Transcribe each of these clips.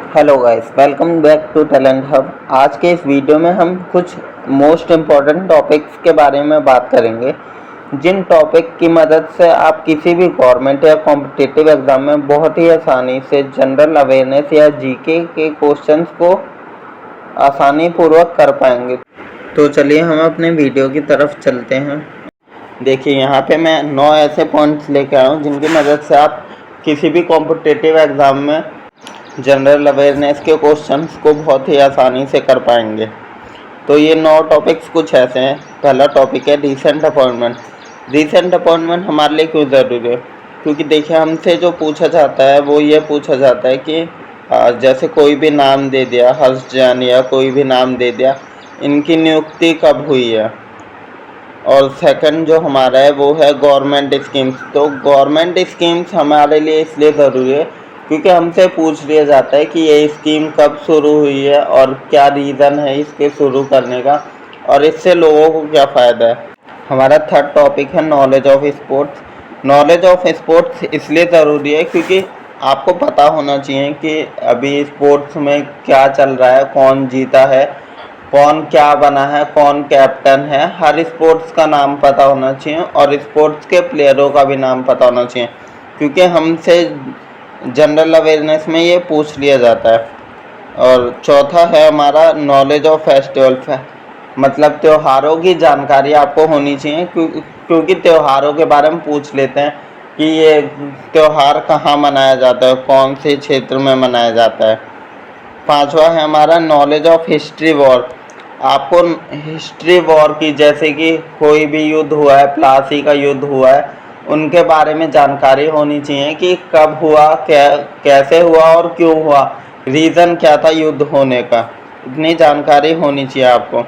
Hello guys, welcome back to Talent Hub. आज के इस वीडियो में हम कुछ मोस्ट इम्पॉर्टेंट टॉपिक्स के बारे में बात करेंगे, जिन टॉपिक की मदद से आप किसी भी गवर्नमेंट या कॉम्पिटिटिव एग्जाम में बहुत ही आसानी से जनरल अवेयरनेस या जीके के क्वेश्चंस को आसानी पूर्वक कर पाएंगे। तो चलिए हम अपने वीडियो की तरफ चलते हैं। देखिए, यहाँ पे मैं 9 ऐसे पॉइंट्स लेके आया हूँ जिनकी मदद से आप किसी भी कॉम्पिटिटिव एग्ज़ाम में जनरल अवेयरनेस के क्वेश्चंस को बहुत ही आसानी से कर पाएंगे। तो ये 9 टॉपिक्स कुछ ऐसे हैं। पहला टॉपिक है रीसेंट अपॉइंटमेंट। रीसेंट अपॉइंटमेंट हमारे लिए क्यों ज़रूरी है? क्योंकि देखिए, हमसे जो पूछा जाता है वो ये पूछा जाता है कि जैसे कोई भी नाम दे दिया, हर्ष जैन या कोई भी नाम दे दिया, इनकी नियुक्ति कब हुई है। और सेकंड जो हमारा है वो है गवर्नमेंट स्कीम्स। तो गवर्नमेंट स्कीम्स हमारे लिए इसलिए ज़रूरी है क्योंकि हमसे पूछ लिया जाता है कि ये स्कीम कब शुरू हुई है और क्या रीज़न है इसके शुरू करने का, और इससे लोगों को क्या फ़ायदा है। हमारा थर्ड टॉपिक है knowledge of sports. Knowledge of sports इसलिए ज़रूरी है क्योंकि आपको पता होना चाहिए कि अभी स्पोर्ट्स में क्या चल रहा है, कौन जीता है, कौन क्या बना है, कौन कैप्टन है। हर स्पोर्ट्स का नाम पता होना चाहिए और स्पोर्ट्स के प्लेयरों का भी नाम पता होना चाहिए, क्योंकि हमसे जनरल अवेयरनेस में ये पूछ लिया जाता है। और चौथा है हमारा नॉलेज ऑफ फेस्टिवल, मतलब त्योहारों की जानकारी आपको होनी चाहिए, क्योंकि त्योहारों के बारे में पूछ लेते हैं कि ये त्यौहार कहाँ मनाया जाता है, कौन से क्षेत्र में मनाया जाता है। पांचवा है हमारा नॉलेज ऑफ हिस्ट्री वॉर। आपको हिस्ट्री वॉर की, जैसे कि कोई भी युद्ध हुआ है, प्लासी का युद्ध हुआ है, उनके बारे में जानकारी होनी चाहिए कि कब हुआ, कैसे हुआ और क्यों हुआ, रीज़न क्या था युद्ध होने का। इतनी जानकारी होनी चाहिए आपको।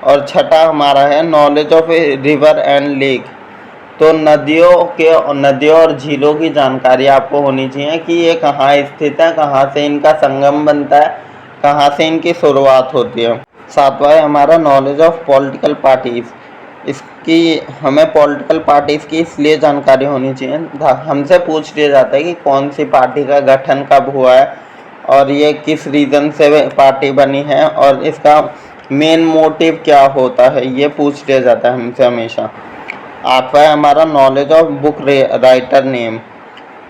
और छठा हमारा है knowledge of river and lake. तो नदियों और झीलों की जानकारी आपको होनी चाहिए कि ये कहाँ स्थित है, कहाँ से इनका संगम बनता है, कहाँ से इनकी शुरुआत होती है। सातवां है हमारा नॉलेज ऑफ पॉलिटिकल पार्टीज़। इसकी हमें पॉलिटिकल पार्टीज़ की इसलिए जानकारी होनी चाहिए, हमसे पूछ लिया जाता है कि कौन सी पार्टी का गठन कब हुआ है और ये किस रीज़न से पार्टी बनी है और इसका मेन मोटिव क्या होता है, ये पूछ लिया जाता है हमसे हमेशा। आठवां है हमारा knowledge of book writer name.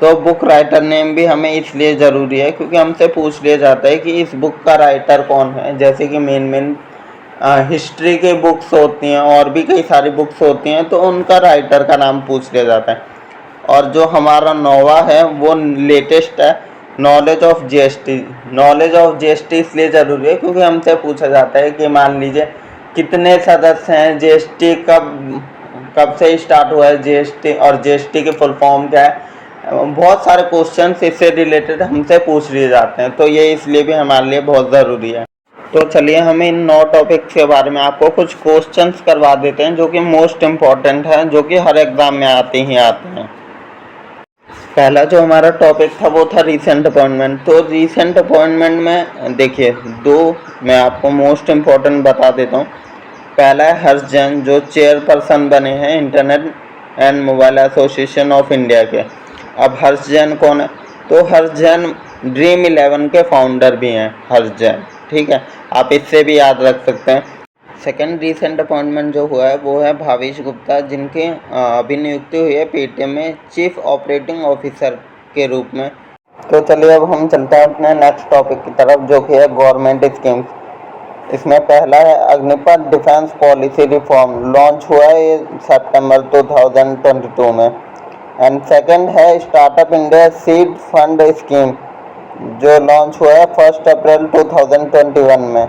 तो बुक राइटर नेम भी हमें इसलिए ज़रूरी है क्योंकि हमसे पूछ लिया जाता है कि इस बुक का राइटर कौन है। जैसे कि मेन हिस्ट्री की बुक्स होती हैं और भी कई सारी बुक्स होती हैं, तो उनका राइटर का नाम पूछ लिया जाता है। और जो हमारा 9वां है वो लेटेस्ट है, knowledge of GST. Knowledge of GST इसलिए ज़रूरी है क्योंकि हमसे पूछा जाता है कि मान लीजिए कितने सदस्य हैं, जीएसटी कब से स्टार्ट हुआ है जीएसटी, और जीएसटी की फुल फॉर्म क्या है। बहुत सारे क्वेश्चंस इससे रिलेटेड हमसे पूछ लिए जाते हैं, तो ये इसलिए भी हमारे लिए बहुत ज़रूरी है। तो चलिए हम इन 9 टॉपिक्स के बारे में आपको कुछ क्वेश्चंस करवा देते हैं जो कि मोस्ट इम्पॉर्टेंट हैं, जो कि हर एग्ज़ाम में आते ही आते हैं। पहला जो हमारा टॉपिक था वो था रीसेंट अपॉइंटमेंट। तो रीसेंट अपॉइंटमेंट में देखिए, 2 मैं आपको मोस्ट इम्पॉर्टेंट बता देता हूँ। पहला है हर्ष जैन, जो चेयरपर्सन बने हैं internet and mobile association of India के। अब हर्ष जैन कौन है? तो हर्ष जैन ड्रीम 11 के फाउंडर भी हैं, हर्ष जैन। ठीक है, आप इससे भी याद रख सकते हैं। सेकेंड रीसेंट अपॉइंटमेंट जो हुआ है वो है भावेश गुप्ता, जिनकी अभी नियुक्ति हुई है पेटीएम में चीफ ऑपरेटिंग ऑफिसर के रूप में। तो चलिए अब हम चलते हैं अपने नेक्स्ट टॉपिक की तरफ, जो कि है गवर्नमेंट स्कीम्स। इसमें पहला है Agnipath defence policy reform, launch हुआ है ये सितंबर 2022 में। एंड सेकंड है startup India seed fund scheme, जो लॉन्च हुआ है 1 अप्रैल 2021 में।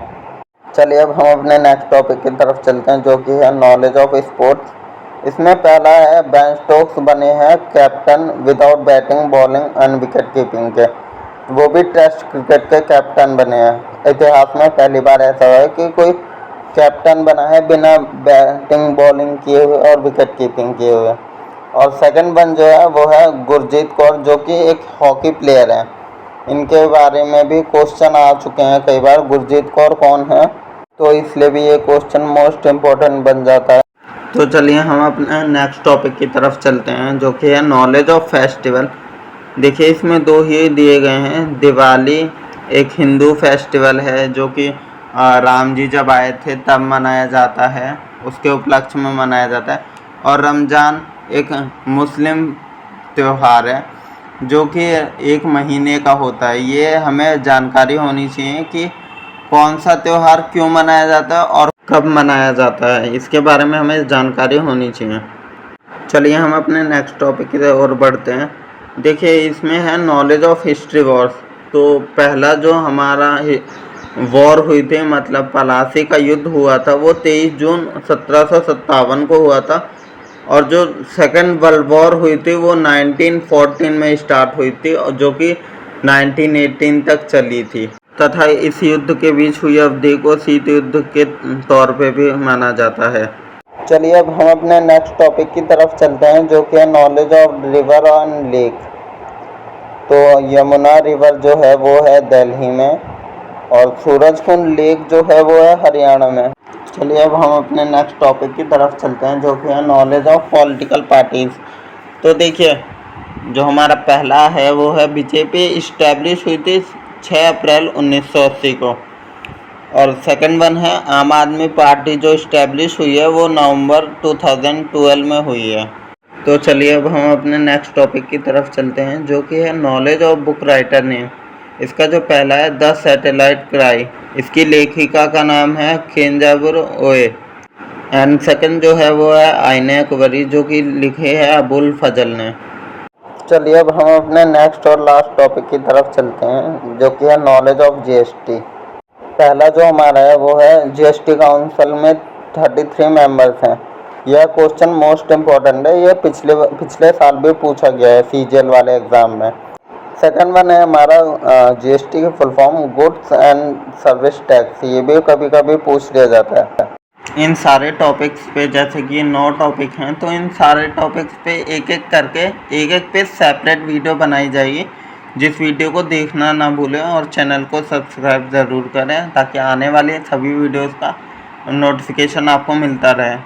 चलिए अब हम अपने नेक्स्ट टॉपिक की तरफ चलते हैं, जो कि है नॉलेज ऑफ स्पोर्ट्स। इसमें पहला है बेन स्टोक्स बने हैं captain without batting, bowling and wicket keeping के, वो भी टेस्ट क्रिकेट के कैप्टन बने हैं। इतिहास में पहली बार ऐसा हुआ है कि कोई कैप्टन बना है बिना बैटिंग, बॉलिंग किए हुए और विकेट कीपिंग किए हुए। और सेकंड वन जो है वो है गुरजीत कौर, जो कि एक हॉकी प्लेयर है। इनके बारे में भी क्वेश्चन आ चुके हैं कई बार, गुरजीत कौर कौन है, तो इसलिए भी ये क्वेश्चन मोस्ट इम्पोर्टेंट बन जाता है। तो चलिए हम अपने नेक्स्ट टॉपिक की तरफ चलते हैं, जो कि है नॉलेज ऑफ फेस्टिवल। देखिए, इसमें 2 ही दिए गए हैं, दिवाली एक हिंदू फेस्टिवल है जो कि राम जी जब आए थे तब मनाया जाता है, उसके उपलक्ष्य में मनाया जाता है। और रमज़ान एक मुस्लिम त्यौहार है जो कि 1 महीने का होता है। ये हमें जानकारी होनी चाहिए कि कौन सा त्यौहार क्यों मनाया जाता है और कब मनाया जाता है, इसके बारे में हमें जानकारी होनी चाहिए। चलिए हम अपने नेक्स्ट टॉपिक की ओर बढ़ते हैं। देखिए इसमें है नॉलेज ऑफ हिस्ट्री वॉर्स। तो पहला जो हमारा वॉर हुई थी, मतलब पलासी का युद्ध हुआ था, वो 23 जून 1757 को हुआ था। और जो सेकेंड वर्ल्ड वॉर हुई थी वो 1914 में स्टार्ट हुई थी और जो कि 1918 तक चली थी। तथा इस युद्ध के बीच हुई अवधि को शीत युद्ध के तौर पे भी माना जाता है। चलिए अब हम अपने नेक्स्ट टॉपिक की तरफ चलते हैं जो कि है knowledge of river and lake. तो यमुना रिवर जो है वो है दिल्ली में और सूरजकुंड लेक जो है वो है हरियाणा में। चलिए अब हम अपने नेक्स्ट टॉपिक की तरफ चलते हैं जो कि है नॉलेज ऑफ पॉलिटिकल पार्टीज़। तो देखिए जो हमारा पहला है वो है बीजेपी इस्टेब्लिश हुई थी 6 अप्रैल 1980 को। और सेकंड वन है आम आदमी पार्टी जो इस्टेब्लिश हुई है वो नवंबर 2012 में हुई है। तो चलिए अब हम अपने नेक्स्ट टॉपिक की तरफ चलते हैं जो कि है knowledge of book writer name. इसका जो पहला है द सैटेलाइट क्राई, इसकी लेखिका का नाम है केंजाबुर ओए। एंड सेकंड जो है वो है आईने अकबरी जो कि लिखे है अबुल फजल ने। चलिए अब हम अपने नेक्स्ट और लास्ट टॉपिक की तरफ चलते हैं जो कि है नॉलेज ऑफ जीएसटी। पहला जो हमारा है वो है जीएसटी काउंसिल में 33 मेंबर्स हैं। यह क्वेश्चन मोस्ट इम्पॉर्टेंट है, यह पिछले साल भी पूछा गया है सीजीएल वाले एग्ज़ाम में। सेकंड वन है हमारा जीएसटी की full form goods and service tax, ये भी कभी कभी पूछ लिया जाता है। इन सारे टॉपिक्स पे जैसे कि 9 टॉपिक हैं तो इन सारे टॉपिक्स पे एक एक पे सेपरेट वीडियो बनाई जाएगी, जिस वीडियो को देखना ना भूलें और चैनल को सब्सक्राइब ज़रूर करें ताकि आने वाले सभी वीडियोस का नोटिफिकेशन आपको मिलता रहे।